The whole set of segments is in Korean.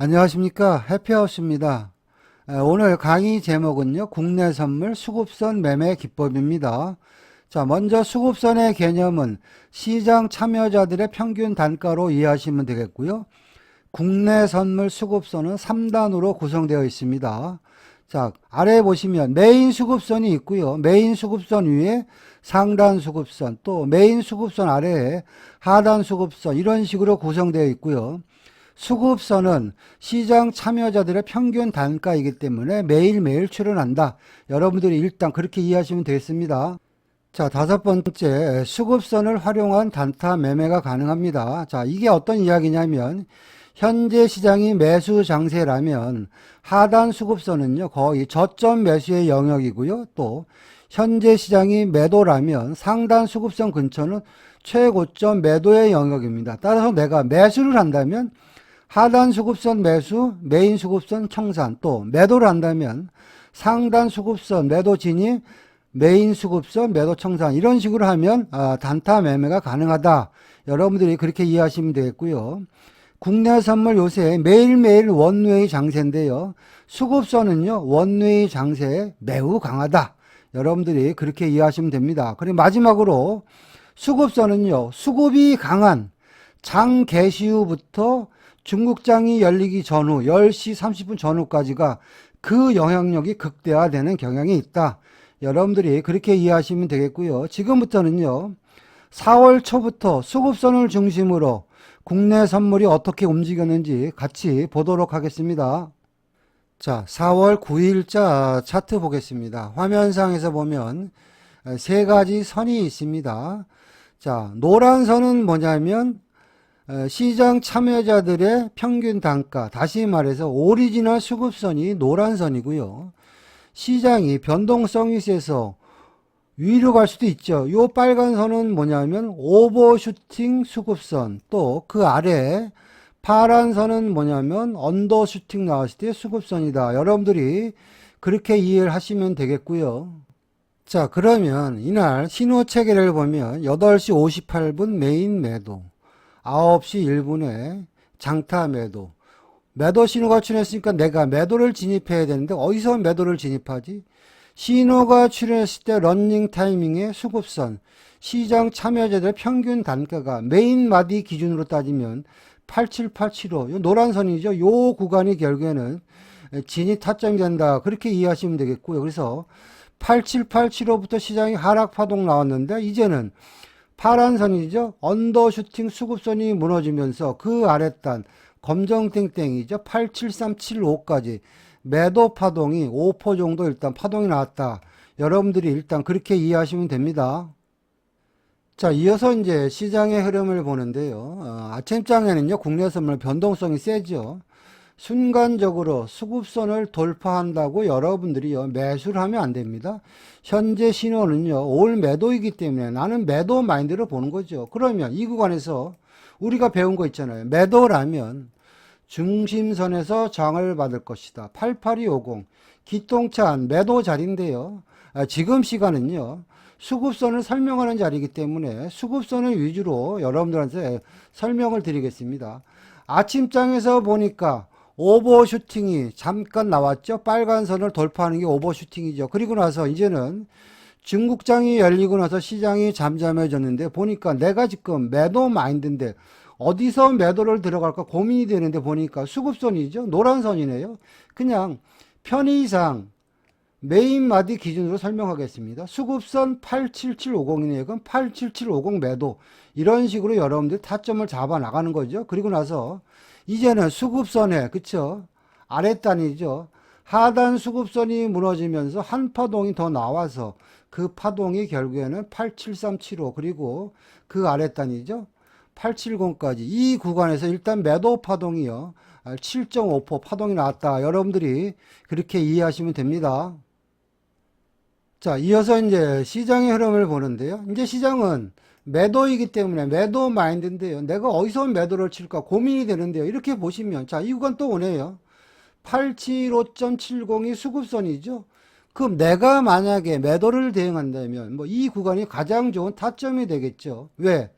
안녕하십니까. 해피하우스입니다. 오늘 강의 제목은요, 국내 선물 수급선 매매 기법입니다. 자, 먼저 수급선의 개념은 시장 참여자들의 평균 단가로 이해하시면 되겠고요. 국내 선물 수급선은 3단으로 구성되어 있습니다. 자, 아래에 보시면 메인 수급선이 있고요. 메인 수급선 위에 상단 수급선, 또 메인 수급선 아래에 하단 수급선, 이런 식으로 구성되어 있고요. 수급선은 시장 참여자들의 평균 단가이기 때문에 매일매일 출현한다. 여러분들이 일단 그렇게 이해하시면 되겠습니다. 자, 다섯 번째, 수급선을 활용한 단타 매매가 가능합니다. 자, 이게 어떤 이야기냐면 현재 시장이 매수 장세라면 하단 수급선은요, 거의 저점 매수의 영역이고요. 또 현재 시장이 매도라면 상단 수급선 근처는 최고점 매도의 영역입니다. 따라서 내가 매수를 한다면 하단 수급선 매수, 메인 수급선 청산, 또 매도를 한다면 상단 수급선 매도 진입, 메인 수급선 매도 청산, 이런 식으로 하면 단타 매매가 가능하다. 여러분들이 그렇게 이해하시면 되겠고요. 국내 선물 요새 매일매일 원웨이 장세인데요. 수급선은요, 원웨이 장세에 매우 강하다. 여러분들이 그렇게 이해하시면 됩니다. 그리고 마지막으로 수급선은요, 수급이 강한 장 개시 후부터 중국장이 열리기 전후 10시 30분 전후까지가 그 영향력이 극대화되는 경향이 있다. 여러분들이 그렇게 이해하시면 되겠고요. 지금부터는요, 4월 초부터 수급선을 중심으로 국내 선물이 어떻게 움직였는지 같이 보도록 하겠습니다. 자, 4월 9일자 차트 보겠습니다. 화면상에서 보면 세 가지 선이 있습니다. 자, 노란 선은 뭐냐면 시장 참여자들의 평균 단가, 다시 말해서 오리지널 수급선이 노란 선이고요. 시장이 변동성이 세서 위로 갈 수도 있죠. 요 빨간 선은 뭐냐면 오버슈팅 수급선, 또 그 아래 파란 선은 뭐냐면 언더슈팅 나왔을 때 수급선이다. 여러분들이 그렇게 이해를 하시면 되겠고요. 자, 그러면 이날 신호 체계를 보면 8시 58분 메인 매도, 9시 1분에 장타 매도. 매도 신호가 출현했으니까 내가 매도를 진입해야 되는데 어디서 매도를 진입하지? 신호가 출현했을 때 런닝 타이밍의 수급선, 시장 참여자들의 평균 단가가 메인 마디 기준으로 따지면 8785, 요 노란 선이죠. 요 구간이 결국에는 진입 타점이 된다. 그렇게 이해하시면 되겠고요. 그래서 87875부터 시장이 하락 파동 나왔는데 이제는 파란 선이죠. 언더슈팅 수급선이 무너지면서 그 아랫단 검정땡땡이죠. 87375까지 매도 파동이 5% 정도 일단 파동이 나왔다. 여러분들이 일단 그렇게 이해하시면 됩니다. 자, 이어서 이제 시장의 흐름을 보는데요. 아침장에는요, 국내 선물 변동성이 세죠. 순간적으로 수급선을 돌파한다고 여러분들이요, 매수를 하면 안 됩니다. 현재 신호는요, 올 매도이기 때문에 나는 매도 마인드로 보는 거죠. 그러면 이 구간에서 우리가 배운 거 있잖아요. 매도라면 중심선에서 저항을 받을 것이다. 88250 기똥찬 매도 자리인데요. 지금 시간은요, 수급선을 설명하는 자리이기 때문에 수급선을 위주로 여러분들한테 설명을 드리겠습니다. 아침장에서 보니까 오버슈팅이 잠깐 나왔죠. 빨간 선을 돌파하는 게 오버슈팅이죠. 그리고 나서 이제는 중국장이 열리고 나서 시장이 잠잠해졌는데 보니까 내가 지금 매도 마인드인데 어디서 매도를 들어갈까 고민이 되는데 보니까 수급선이죠. 노란 선이네요. 그냥 편의상 메인 마디 기준으로 설명하겠습니다. 수급선 87750이네요. 그럼 87750 매도. 이런 식으로 여러분들이 타점을 잡아 나가는 거죠. 그리고 나서 이제는 수급선에, 그쵸? 아랫단이죠. 하단 수급선이 무너지면서 한 파동이 더 나와서 그 파동이 결국에는 87375 그리고 그 아랫단이죠. 870까지 이 구간에서 일단 매도 파동이요. 7.5% 파동이 나왔다. 여러분들이 그렇게 이해하시면 됩니다. 자, 이어서 이제 시장의 흐름을 보는데요. 이제 시장은 매도이기 때문에 매도 마인드인데요. 내가 어디서 매도를 칠까 고민이 되는데요. 이렇게 보시면, 자, 이 구간 또 오네요. 875.70이 수급선이죠. 그럼 내가 만약에 매도를 대응한다면, 뭐, 이 구간이 가장 좋은 타점이 되겠죠. 왜?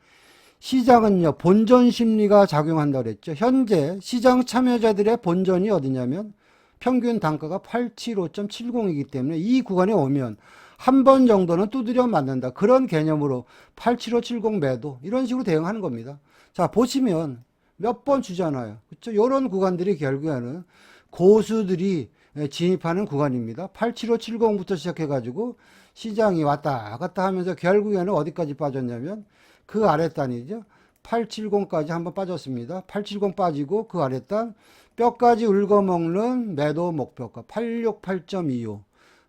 시장은요, 본전 심리가 작용한다고 그랬죠. 현재 시장 참여자들의 본전이 어디냐면 평균 단가가 875.70이기 때문에 이 구간에 오면 한 번 정도는 두드려 맞는다. 그런 개념으로 87570 매도 이런 식으로 대응하는 겁니다. 자, 보시면 몇 번 주잖아요. 그렇죠? 이런 구간들이 결국에는 고수들이 진입하는 구간입니다. 87570부터 시작해가지고 시장이 왔다 갔다 하면서 결국에는 어디까지 빠졌냐면 그 아랫단이죠. 870까지 한번 빠졌습니다. 870 빠지고 그 아랫단 뼈까지 울거먹는 매도 목표가 868.25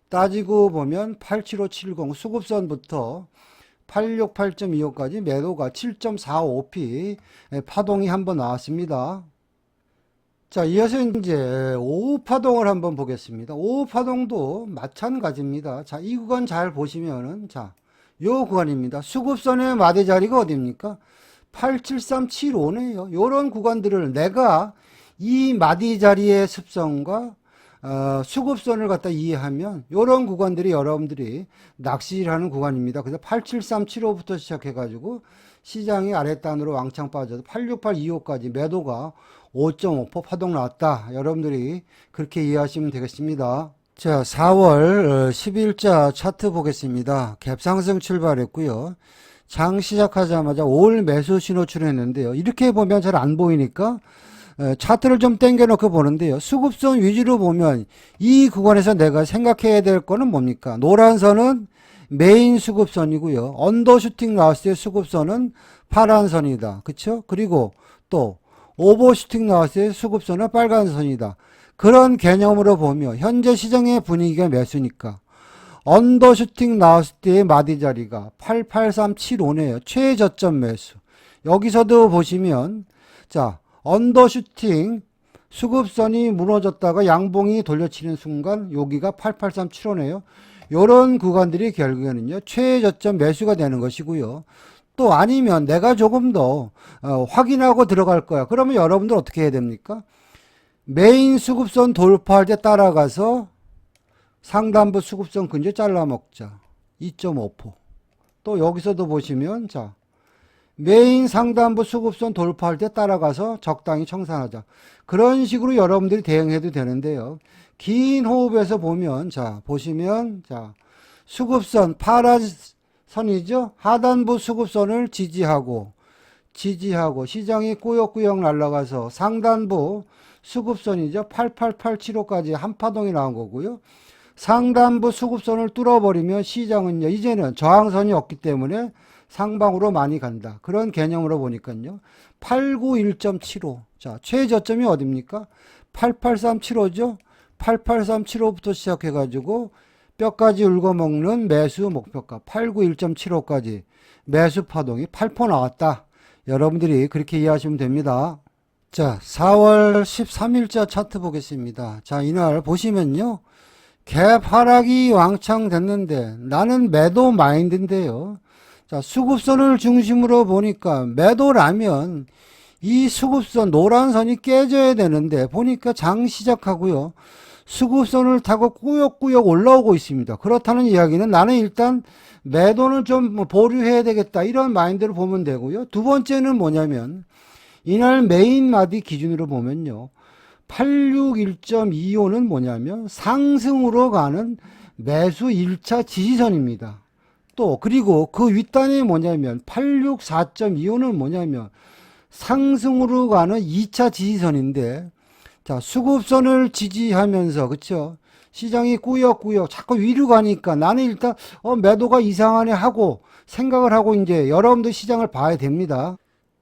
따지고 보면 87570 수급선부터 868.25까지 매도가 7.45p 파동이 한번 나왔습니다. 자, 이어서 이제 오후 파동을 한번 보겠습니다. 오후 파동도 마찬가지입니다. 자, 이 구간 잘 보시면은 자, 요 구간입니다. 수급선의 마디 자리가 어디입니까? 87375네요. 요런 구간들을 내가 이 마디 자리의 습성과 수급선을 갖다 이해하면 요런 구간들이 여러분들이 낚시하는 구간입니다. 그래서 87375부터 시작해가지고 시장이 아랫단으로 왕창 빠져서 86825까지 매도가 5.5% 파동 나왔다. 여러분들이 그렇게 이해하시면 되겠습니다. 자, 4월 10일자 차트 보겠습니다. 갭상승 출발했고요. 장 시작하자마자 올 매수 신호 출현했는데요. 이렇게 보면 잘 안 보이니까 차트를 좀 당겨 놓고 보는데요. 수급선 위주로 보면 이 구간에서 내가 생각해야 될 거는 뭡니까? 노란 선은 메인 수급선이고요. 언더슈팅 나왔을 때 수급선은 파란 선이다. 그쵸? 그리고 또 오버슈팅 나왔을 때 수급선은 빨간 선이다. 그런 개념으로 보면 현재 시장의 분위기가 매수니까 언더슈팅 나왔을 때의 마디 자리가 88375네요. 최저점 매수. 여기서도 보시면 자, 언더슈팅 수급선이 무너졌다가 양봉이 돌려치는 순간 여기가 8837호네요. 요런 구간들이 결국에는요, 최저점 매수가 되는 것이고요. 또 아니면 내가 조금 더 확인하고 들어갈 거야. 그러면 여러분들 어떻게 해야 됩니까? 메인 수급선 돌파할 때 따라가서 상단부 수급선 근처 잘라 먹자. 2.5%. 또 여기서도 보시면 자, 메인 상단부 수급선 돌파할 때 따라가서 적당히 청산하자. 그런 식으로 여러분들이 대응해도 되는데요. 긴 호흡에서 보면 자, 보시면 자, 수급선 파란 선이죠. 하단부 수급선을 지지하고 시장이 꾸역꾸역 날아가서 상단부 수급선이죠. 88875까지 한 파동이 나온 거고요. 상단부 수급선을 뚫어버리면 시장은요, 이제는 저항선이 없기 때문에 상방으로 많이 간다. 그런 개념으로 보니까요. 891.75. 자, 최저점이 어딥니까? 88375죠? 88375부터 시작해가지고 뼈까지 울거먹는 매수 목표가 891.75까지 매수 파동이 8% 나왔다. 여러분들이 그렇게 이해하시면 됩니다. 자, 4월 13일자 차트 보겠습니다. 자, 이날 보시면요. 갭 하락이 왕창 됐는데 나는 매도 마인드인데요. 자, 수급선을 중심으로 보니까 매도라면 이 수급선 노란 선이 깨져야 되는데 보니까 장 시작하고요. 수급선을 타고 꾸역꾸역 올라오고 있습니다. 그렇다는 이야기는 나는 일단 매도는 좀 보류해야 되겠다. 이런 마인드를 보면 되고요. 두 번째는 뭐냐면 이날 메인 마디 기준으로 보면요. 861.25는 뭐냐면 상승으로 가는 매수 1차 지지선입니다. 또 그리고 그 윗단이 뭐냐면 864.25는 뭐냐면 상승으로 가는 2차 지지선인데 자, 수급선을 지지하면서 그쵸? 시장이 꾸역꾸역 자꾸 위로 가니까 나는 일단 매도가 이상하네 하고 생각을 하고 이제 여러분들 시장을 봐야 됩니다.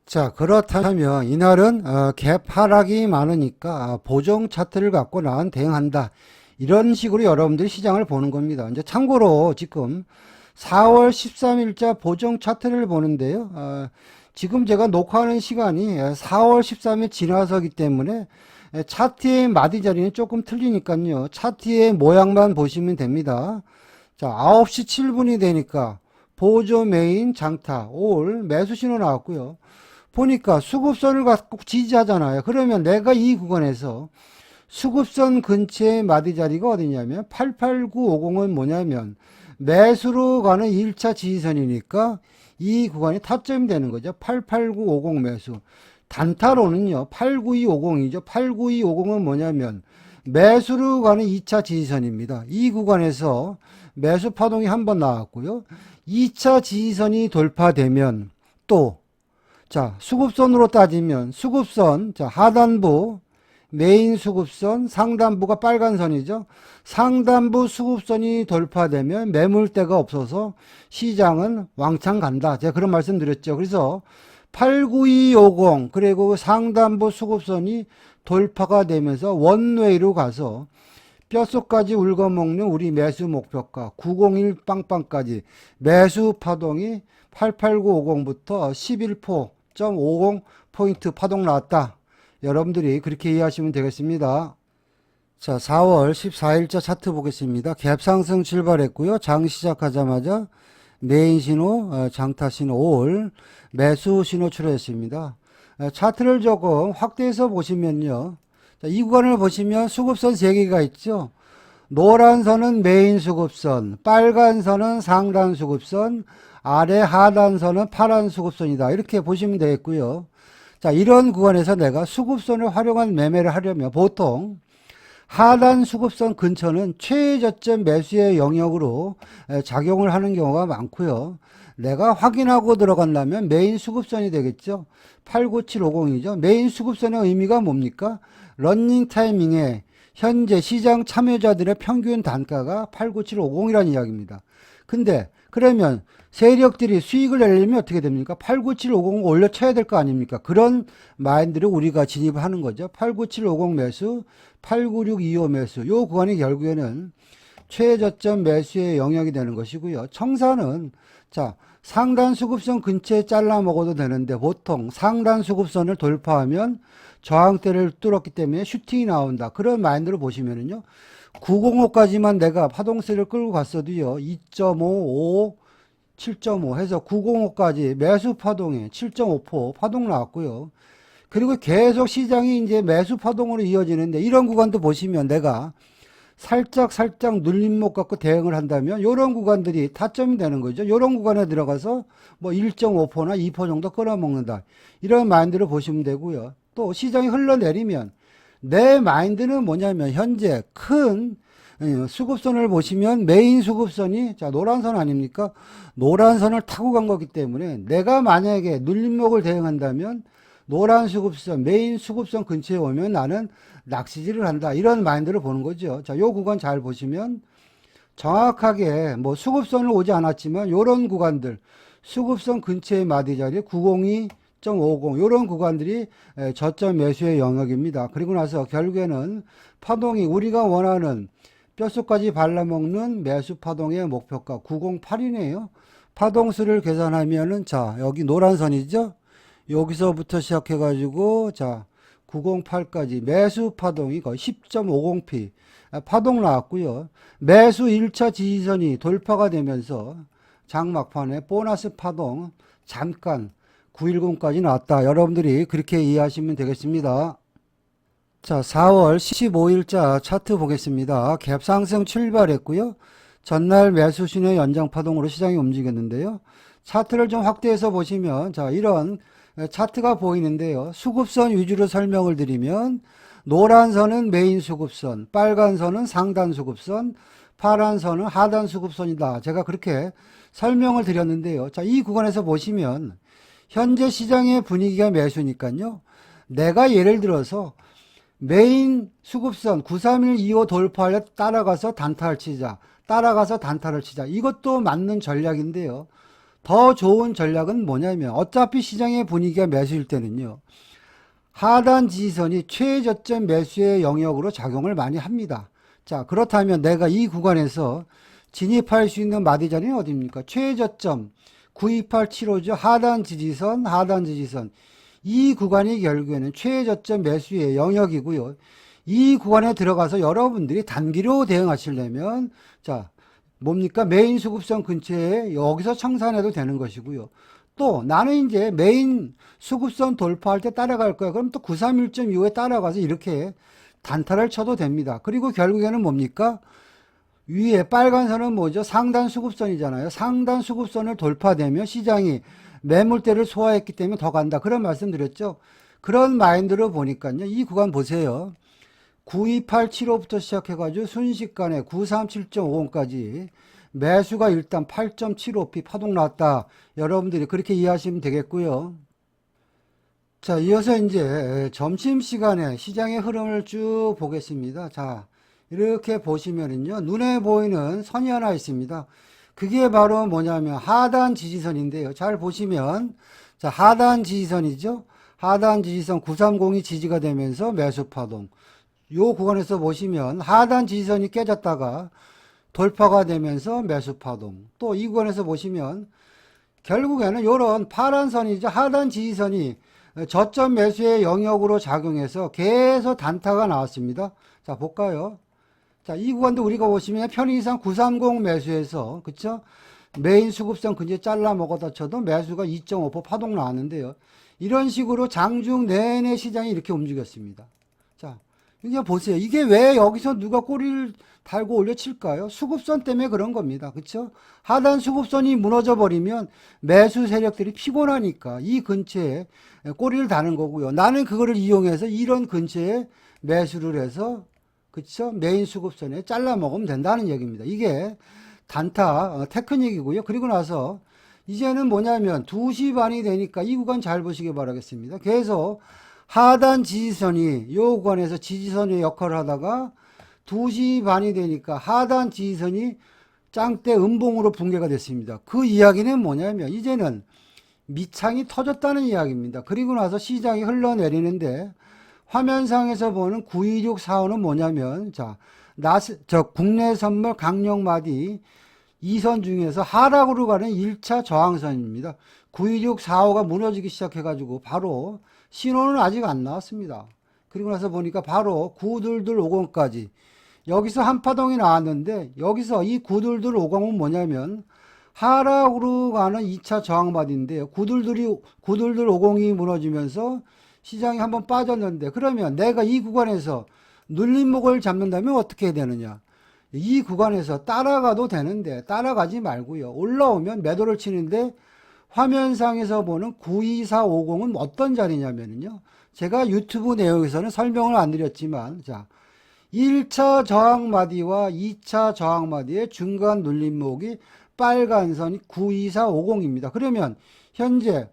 자, 그렇다면 이날은 갭 하락이 많으니까 보정 차트를 갖고 난 대응한다. 이런 식으로 여러분들이 시장을 보는 겁니다. 이제 참고로 지금 4월 13일자 보정 차트를 보는데요. 지금 제가 녹화하는 시간이 4월 13일 지나서기 때문에 차트의 마디 자리는 조금 틀리니까요. 차트의 모양만 보시면 됩니다. 자, 9시 7분이 되니까 보조 메인 장타 올 매수 신호 나왔고요. 보니까 수급선을 갖고 지지하잖아요. 그러면 내가 이 구간에서 수급선 근처의 마디 자리가 어디냐면 88950은 뭐냐면 매수로 가는 1차 지지선이니까 이 구간이 타점이 되는 거죠. 88950 매수. 단타로는요, 89250이죠. 89250은 뭐냐면 매수로 가는 2차 지지선입니다. 이 구간에서 매수 파동이 한번 나왔고요. 2차 지지선이 돌파되면 또, 자, 수급선으로 따지면 수급선, 자, 하단부, 메인 수급선, 상단부가 빨간 선이죠. 상단부 수급선이 돌파되면 매물대가 없어서 시장은 왕창 간다. 제가 그런 말씀 드렸죠. 그래서 89250 그리고 상단부 수급선이 돌파가 되면서 원웨이로 가서 뼛속까지 울거먹는 우리 매수 목표가 901 빵빵까지 매수 파동이 88950부터 11포.50포인트 파동 나왔다. 여러분들이 그렇게 이해하시면 되겠습니다. 자, 4월 14일자 차트 보겠습니다. 갭상승 출발했고요. 장 시작하자마자 메인 신호, 장타 신호 5월 매수 신호 출했습니다. 차트를 조금 확대해서 보시면요. 자, 이 구간을 보시면 수급선 3개가 있죠. 노란 선은 메인 수급선, 빨간 선은 상단 수급선, 아래 하단 선은 파란 수급선이다. 이렇게 보시면 되겠고요. 자, 이런 구간에서 내가 수급선을 활용한 매매를 하려면 보통 하단 수급선 근처는 최저점 매수의 영역으로 작용을 하는 경우가 많고요. 내가 확인하고 들어간다면 메인 수급선이 되겠죠. 89750이죠. 메인 수급선의 의미가 뭡니까? 러닝 타이밍에 현재 시장 참여자들의 평균 단가가 89750이라는 이야기입니다. 근데 그러면 세력들이 수익을 내려면 어떻게 됩니까? 89750 올려쳐야 될 거 아닙니까? 그런 마인드를 우리가 진입을 하는 거죠. 89750 매수, 89625 매수. 요 구간이 결국에는 최저점 매수의 영역이 되는 것이고요. 청사는 자, 상단 수급선 근처에 잘라 먹어도 되는데 보통 상단 수급선을 돌파하면 저항대를 뚫었기 때문에 슈팅이 나온다. 그런 마인드로 보시면은요. 905까지만 내가 파동세를 끌고 갔어도요. 2.5, 7.5 해서 905까지 매수 파동에 7.5포 파동 나왔고요. 그리고 계속 시장이 이제 매수 파동으로 이어지는데 이런 구간도 보시면 내가 살짝 눌림목 갖고 대응을 한다면 이런 구간들이 타점이 되는 거죠. 이런 구간에 들어가서 뭐 1.5%나 2% 정도 끌어먹는다. 이런 마인드를 보시면 되고요. 또 시장이 흘러내리면 내 마인드는 뭐냐면 현재 큰 수급선을 보시면 메인 수급선이 자 노란선 아닙니까? 노란선을 타고 간 거기 때문에 내가 만약에 눌림목을 대응한다면 노란 수급선, 메인 수급선 근처에 오면 나는 낚시질을 한다. 이런 마인드를 보는 거죠. 자, 요 구간 잘 보시면 정확하게 뭐 수급선을 오지 않았지만 요런 구간들 수급선 근처의 마디 자리 902.50 요런 구간들이 저점 매수의 영역입니다. 그리고 나서 결국에는 파동이 우리가 원하는 뼛속까지 발라먹는 매수 파동의 목표가 908이네요. 파동수를 계산하면은 자 여기 노란 선이죠. 여기서부터 시작해가지고 자 908까지 매수 파동이 거의 10.50p 파동 나왔고요. 매수 1차 지지선이 돌파가 되면서 장막판에 보너스 파동 잠깐 910까지 나왔다. 여러분들이 그렇게 이해하시면 되겠습니다. 자, 4월 15일자 차트 보겠습니다. 갭상승 출발했고요. 전날 매수 신호 연장 파동으로 시장이 움직였는데요. 차트를 좀 확대해서 보시면 자, 이런 차트가 보이는데요. 수급선 위주로 설명을 드리면 노란 선은 메인 수급선, 빨간 선은 상단 수급선, 파란 선은 하단 수급선이다. 제가 그렇게 설명을 드렸는데요. 자, 이 구간에서 보시면 현재 시장의 분위기가 매수니까요. 내가 예를 들어서 메인 수급선 93125 돌파를 따라가서 단타를 치자. 따라가서 단타를 치자. 이것도 맞는 전략인데요. 더 좋은 전략은 뭐냐면 어차피 시장의 분위기가 매수일 때는요. 하단 지지선이 최저점 매수의 영역으로 작용을 많이 합니다. 자, 그렇다면 내가 이 구간에서 진입할 수 있는 마디 자리는 어디입니까? 최저점 92875죠. 하단 지지선. 이 구간이 결국에는 최저점 매수의 영역이고요. 이 구간에 들어가서 여러분들이 단기로 대응하시려면 자 뭡니까? 메인 수급선 근처에 여기서 청산해도 되는 것이고요. 또 나는 이제 메인 수급선 돌파할 때 따라갈 거야. 그럼 또 931.25에 따라가서 이렇게 단타를 쳐도 됩니다. 그리고 결국에는 뭡니까? 위에 빨간 선은 뭐죠? 상단 수급선이잖아요. 상단 수급선을 돌파되면 시장이 매물대를 소화했기 때문에 더 간다. 그런 말씀 드렸죠. 그런 마인드로 보니까요. 이 구간 보세요. 92875부터 시작해가지고 순식간에 937.50까지 매수가 일단 8.75p 파동 났다. 여러분들이 그렇게 이해하시면 되겠고요. 자, 이어서 이제 점심시간에 시장의 흐름을 쭉 보겠습니다. 자, 이렇게 보시면은요, 눈에 보이는 선이 하나 있습니다. 그게 바로 뭐냐면 하단 지지선인데요. 잘 보시면, 자, 하단 지지선이죠. 하단 지지선 930이 지지가 되면서 매수 파동. 요 구간에서 보시면 하단 지지선이 깨졌다가 돌파가 되면서 매수 파동. 또 이 구간에서 보시면 결국에는 이런 파란 선이죠. 하단 지지선이 저점 매수의 영역으로 작용해서 계속 단타가 나왔습니다. 자, 볼까요? 자, 이 구간도 우리가 보시면 편의상 930 매수해서, 그쵸? 메인 수급선 근처에 잘라 먹었다 쳐도 매수가 2.5% 파동 나왔는데요. 이런 식으로 장중 내내 시장이 이렇게 움직였습니다. 자, 그냥 보세요. 이게 왜 여기서 누가 꼬리를 달고 올려칠까요? 수급선 때문에 그런 겁니다. 그쵸? 하단 수급선이 무너져 버리면 매수 세력들이 피곤하니까 이 근처에 꼬리를 다는 거고요. 나는 그거를 이용해서 이런 근처에 매수를 해서, 그쵸? 메인 수급선에 잘라 먹으면 된다는 얘기입니다. 이게 단타 테크닉이고요. 그리고 나서 이제는 뭐냐면 2시 반이 되니까 이 구간 잘 보시기 바라겠습니다. 계속 하단 지지선이 요 구간에서 지지선의 역할을 하다가 2시 반이 되니까 하단 지지선이 짱대 음봉으로 붕괴가 됐습니다. 그 이야기는 뭐냐면 이제는 밑창이 터졌다는 이야기입니다. 그리고 나서 시장이 흘러내리는데 화면상에서 보는 92645는 뭐냐면 국내 선물 강력마디 2선 중에서 하락으로 가는 1차 저항선입니다. 92645가 무너지기 시작해가지고 바로 신호는 아직 안 나왔습니다. 그리고 나서 보니까 바로 92250까지 여기서 한파동이 나왔는데 여기서 이 92250은 뭐냐면 하락으로 가는 2차 저항마디인데요. 92250이 무너지면서 시장이 한번 빠졌는데 그러면 내가 이 구간에서 눌림목을 잡는다면 어떻게 해야 되느냐? 이 구간에서 따라가도 되는데 따라가지 말고요. 올라오면 매도를 치는데 화면상에서 보는 92450은 어떤 자리냐면요. 제가 유튜브 내용에서는 설명을 안 드렸지만, 자, 1차 저항마디와 2차 저항마디의 중간 눌림목이 빨간 선이 92450입니다. 그러면 현재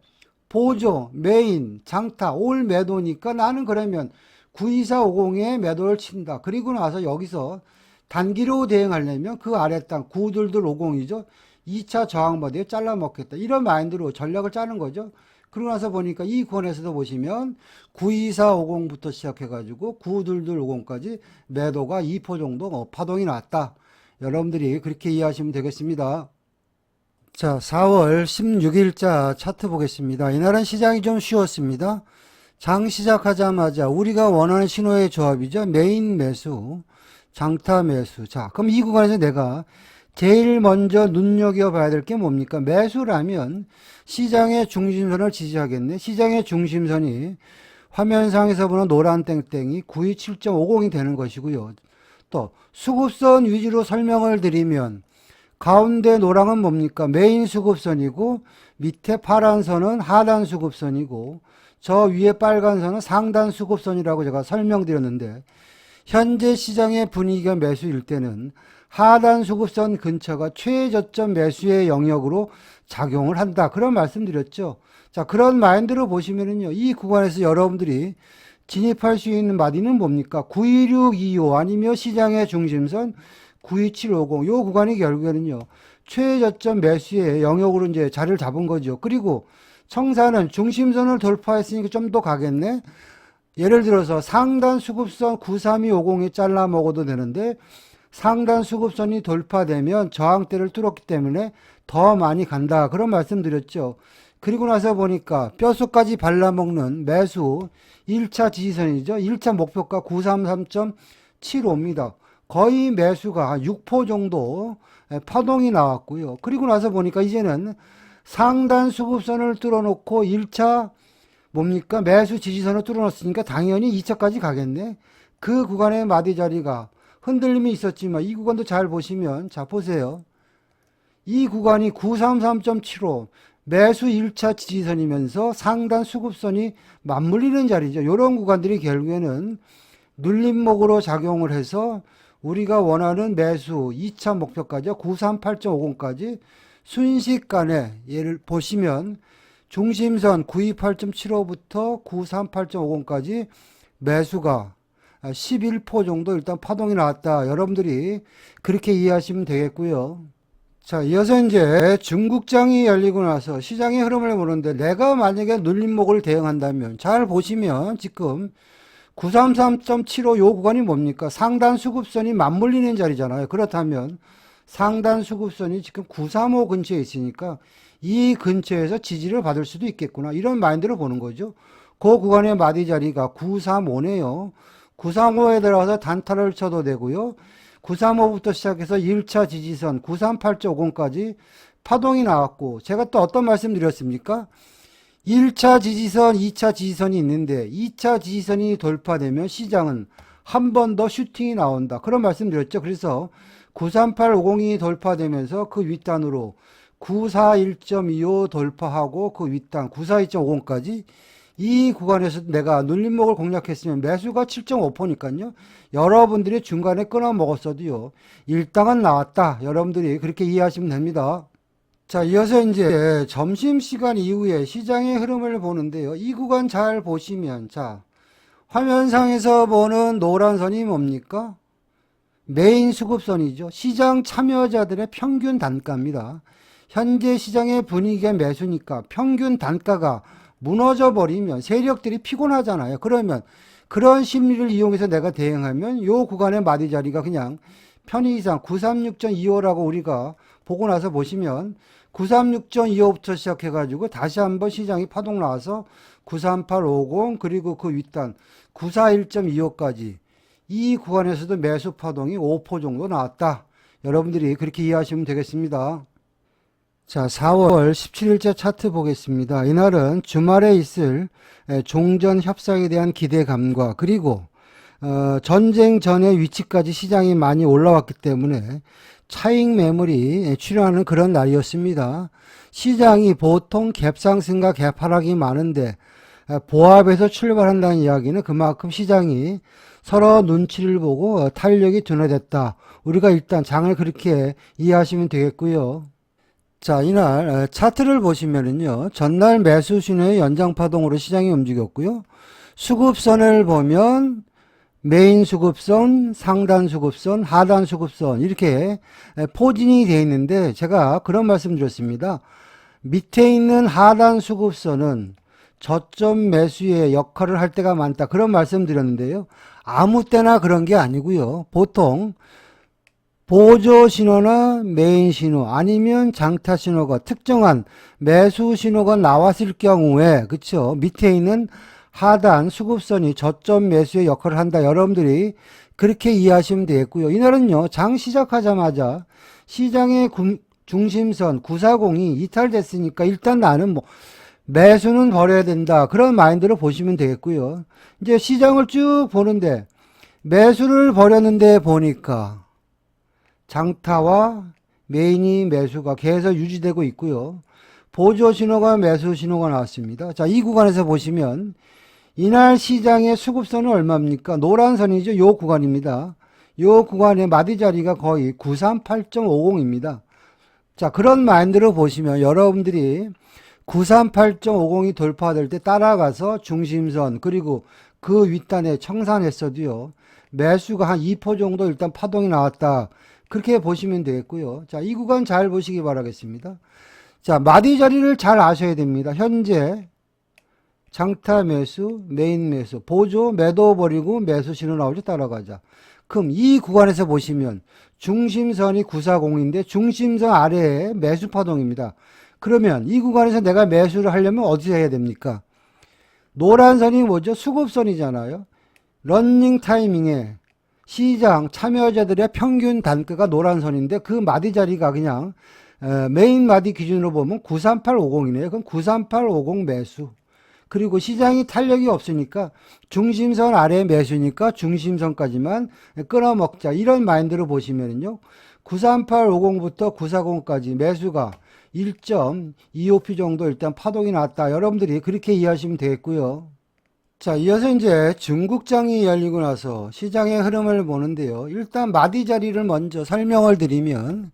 보조, 메인, 장타, 올 매도니까 나는 그러면 92450에 매도를 친다. 그리고 나서 여기서 단기로 대응하려면 그 아래 땅 92250이죠. 2차 저항마디에 잘라 먹겠다. 이런 마인드로 전략을 짜는 거죠. 그러고 나서 보니까 이 구간에서도 보시면 92450부터 시작해가지고 92250까지 매도가 2% 정도 파동이 났다. 여러분들이 그렇게 이해하시면 되겠습니다. 자, 4월 16일자 차트 보겠습니다. 이날은 시장이 좀 쉬웠습니다. 장 시작하자마자 우리가 원하는 신호의 조합이죠. 메인 매수, 장타 매수. 자, 그럼 이 구간에서 내가 제일 먼저 눈여겨봐야 될 게 뭡니까? 매수라면 시장의 중심선을 지지하겠네. 시장의 중심선이 화면상에서 보는 노란 땡땡이 927.50이 되는 것이고요. 또 수급선 위주로 설명을 드리면 가운데 노랑은 뭡니까? 메인 수급선이고 밑에 파란 선은 하단 수급선이고 저 위에 빨간 선은 상단 수급선이라고 제가 설명드렸는데 현재 시장의 분위기가 매수일 때는 하단 수급선 근처가 최저점 매수의 영역으로 작용을 한다. 그런 말씀드렸죠. 자, 그런 마인드로 보시면은요. 이 구간에서 여러분들이 진입할 수 있는 마디는 뭡니까? 91625 아니면 시장의 중심선 92750. 요 구간이 결국에는요. 최저점 매수의 영역으로 이제 자리를 잡은 거죠. 그리고 청사는 중심선을 돌파했으니까 좀 더 가겠네. 예를 들어서 상단 수급선 93250에 잘라 먹어도 되는데 상단 수급선이 돌파되면 저항대를 뚫었기 때문에 더 많이 간다. 그런 말씀 드렸죠. 그리고 나서 보니까 뼛속까지 발라먹는 매수 1차 지지선이죠. 1차 목표가 933.75입니다. 거의 매수가 6% 정도 파동이 나왔고요. 그리고 나서 보니까 이제는 상단 수급선을 뚫어놓고 1차 뭡니까? 매수 지지선을 뚫어놓았으니까 당연히 2차까지 가겠네. 그 구간의 마디 자리가 흔들림이 있었지만 이 구간도 잘 보시면 자 보세요. 이 구간이 933.75 매수 1차 지지선이면서 상단 수급선이 맞물리는 자리죠. 이런 구간들이 결국에는 눌림목으로 작용을 해서 우리가 원하는 매수 2차 목표까지 938.50까지 순식간에 예를 보시면 중심선 928.75부터 938.50까지 매수가 11% 정도 일단 파동이 나왔다. 여러분들이 그렇게 이해하시면 되겠고요. 자, 이어서 이제 중국장이 열리고 나서 시장의 흐름을 보는데 내가 만약에 눌림목을 대응한다면 잘 보시면 지금 933.75 요 구간이 뭡니까? 상단 수급선이 맞물리는 자리잖아요. 그렇다면 상단 수급선이 지금 935 근처에 있으니까 이 근처에서 지지를 받을 수도 있겠구나. 이런 마인드로 보는 거죠. 그 구간의 마디 자리가 935네요. 935에 들어가서 단타를 쳐도 되고요. 935부터 시작해서 1차 지지선 938.50까지 파동이 나왔고 제가 또 어떤 말씀 드렸습니까? 1차 지지선, 2차 지지선이 있는데 2차 지지선이 돌파되면 시장은 한 번 더 슈팅이 나온다. 그런 말씀 드렸죠. 그래서 93850이 돌파되면서 그 윗단으로 941.25 돌파하고 그 윗단 942.50까지 이 구간에서 내가 눌림목을 공략했으면 매수가 7.5%니까요. 여러분들이 중간에 끊어 먹었어도요. 일당은 나왔다. 여러분들이 그렇게 이해하시면 됩니다. 자, 이어서 이제 점심시간 이후에 시장의 흐름을 보는데요. 이 구간 잘 보시면, 자, 화면상에서 보는 노란 선이 뭡니까? 메인 수급선이죠. 시장 참여자들의 평균 단가입니다. 현재 시장의 분위기가 매수니까 평균 단가가 무너져 버리면 세력들이 피곤하잖아요. 그러면 그런 심리를 이용해서 내가 대응하면 요 구간의 마디 자리가 그냥 편의상 936.25라고 우리가 보고 나서 보시면 936.25부터 시작해가지고 다시 한번 시장이 파동 나와서 93850 그리고 그 윗단 941.25까지 이 구간에서도 매수 파동이 5% 정도 나왔다. 여러분들이 그렇게 이해하시면 되겠습니다. 자, 4월 17일째 차트 보겠습니다. 이날은 주말에 있을 종전 협상에 대한 기대감과 그리고 전쟁 전의 위치까지 시장이 많이 올라왔기 때문에 차익 매물이 출현하는 그런 날이었습니다. 시장이 보통 갭상승과 갭하락이 많은데 보합에서 출발한다는 이야기는 그만큼 시장이 서로 눈치를 보고 탄력이 둔화됐다. 우리가 일단 장을 그렇게 이해하시면 되겠고요. 자, 이날 차트를 보시면은요. 전날 매수 신호의 연장 파동으로 시장이 움직였고요. 수급선을 보면 메인 수급선, 상단 수급선, 하단 수급선 이렇게 포진이 되어 있는데 제가 그런 말씀 드렸습니다. 밑에 있는 하단 수급선은 저점 매수의 역할을 할 때가 많다. 그런 말씀 드렸는데요. 아무 때나 그런 게 아니고요. 보통 보조 신호나 메인 신호 아니면 장타 신호가 특정한 매수 신호가 나왔을 경우에 그쵸 밑에 있는 하단 수급선이 저점 매수의 역할을 한다. 여러분들이 그렇게 이해하시면 되겠고요. 이날은요 장 시작하자마자 시장의 중심선 940이 이탈됐으니까 일단 나는 뭐 매수는 버려야 된다. 그런 마인드로 보시면 되겠고요. 이제 시장을 쭉 보는데 매수를 버렸는데 보니까 장타와 메인이 매수가 계속 유지되고 있고요. 보조 신호가 매수 신호가 나왔습니다. 자, 이 구간에서 보시면 이날 시장의 수급선은 얼마입니까? 노란 선이죠. 요 구간입니다. 요 구간의 마디 자리가 거의 938.50입니다. 자, 그런 마인드로 보시면 여러분들이 938.50이 돌파될 때 따라가서 중심선 그리고 그 윗단에 청산했어도요. 매수가 한 2% 정도 일단 파동이 나왔다. 그렇게 보시면 되겠고요. 자, 이 구간 잘 보시기 바라겠습니다. 자, 마디 자리를 잘 아셔야 됩니다. 현재 장타 매수, 메인 매수, 보조 매도 버리고 매수 신호 나오죠. 따라가자. 그럼 이 구간에서 보시면 중심선이 940인데 중심선 아래에 매수 파동입니다. 그러면 이 구간에서 내가 매수를 하려면 어디서 해야 됩니까? 노란 선이 뭐죠? 수급선이잖아요. 런닝 타이밍에 시장 참여자들의 평균 단가가 노란 선인데 그 마디 자리가 그냥 메인 마디 기준으로 보면 93850이네요. 그럼 93850 매수. 그리고 시장이 탄력이 없으니까 중심선 아래 매수니까 중심선까지만 끊어먹자. 이런 마인드로 보시면요. 93850부터 940까지 매수가 1.25p 정도 일단 파동이 났다. 여러분들이 그렇게 이해하시면 되겠고요. 자, 이어서 이제 중국장이 열리고 나서 시장의 흐름을 보는데요. 일단 마디 자리를 먼저 설명을 드리면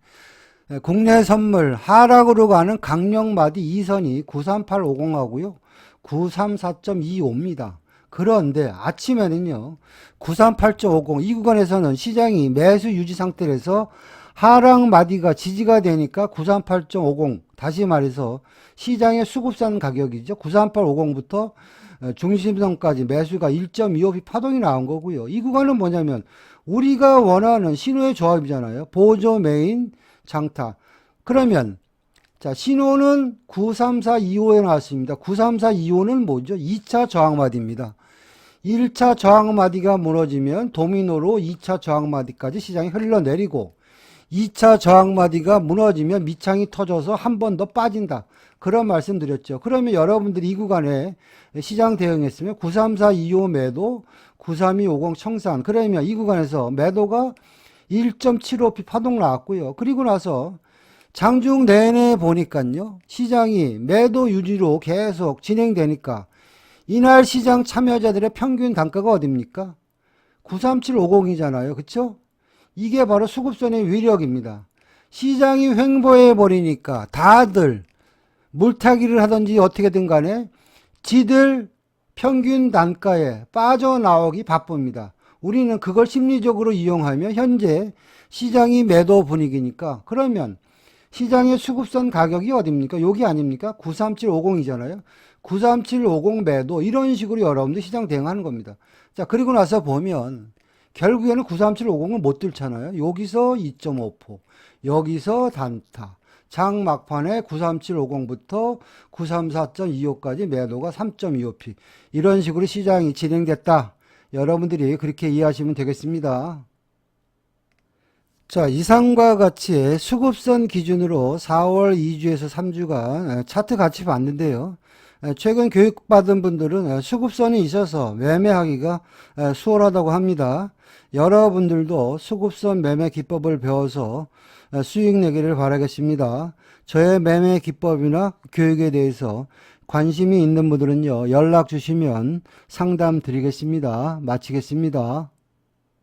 국내 선물 하락으로 가는 강력 마디 2선이 93850하고요. 934.25입니다. 그런데 아침에는요. 938.50 이 구간에서는 시장이 매수 유지 상태에서 하락 마디가 지지가 되니까 938.50 다시 말해서 시장의 수급산 가격이죠. 93850부터 중심선까지 매수가 1.25p 파동이 나온 거고요. 이 구간은 뭐냐면 우리가 원하는 신호의 조합이잖아요. 보조 메인 장타. 그러면 자, 신호는 93425에 나왔습니다. 93425는 뭐죠? 2차 저항마디입니다. 1차 저항마디가 무너지면 도미노로 2차 저항마디까지 시장이 흘러내리고 2차 저항마디가 무너지면 밑창이 터져서 한 번 더 빠진다. 그런 말씀 드렸죠. 그러면 여러분들이 이 구간에 시장 대응했으면 93425 매도, 93250 청산. 그러면 이 구간에서 매도가 1.75p 파동 나왔고요. 그리고 나서 장중 내내 보니까요. 시장이 매도 유지로 계속 진행되니까 이날 시장 참여자들의 평균 단가가 어딥니까? 93750이잖아요. 그쵸? 이게 바로 수급선의 위력입니다. 시장이 횡보해 버리니까 다들 물타기를 하든지 어떻게든 간에 지들 평균 단가에 빠져나오기 바쁩니다. 우리는 그걸 심리적으로 이용하며 현재 시장이 매도 분위기니까 그러면 시장의 수급선 가격이 어딥니까? 여기 아닙니까? 93750이잖아요. 93750 매도 이런 식으로 여러분들 시장 대응하는 겁니다. 자, 그리고 나서 보면 결국에는 93750은 못 뚫잖아요. 여기서 2.5포, 여기서 단타. 장 막판에 93750부터 934.25까지 매도가 3.25p. 이런 식으로 시장이 진행됐다. 여러분들이 그렇게 이해하시면 되겠습니다. 자, 이상과 같이 수급선 기준으로 4월 2주에서 3주간 차트 같이 봤는데요. 최근 교육받은 분들은 수급선이 있어서 매매하기가 수월하다고 합니다. 여러분들도 수급선 매매 기법을 배워서 수익 내기를 바라겠습니다. 저의 매매 기법이나 교육에 대해서 관심이 있는 분들은요, 연락 주시면 상담 드리겠습니다. 마치겠습니다.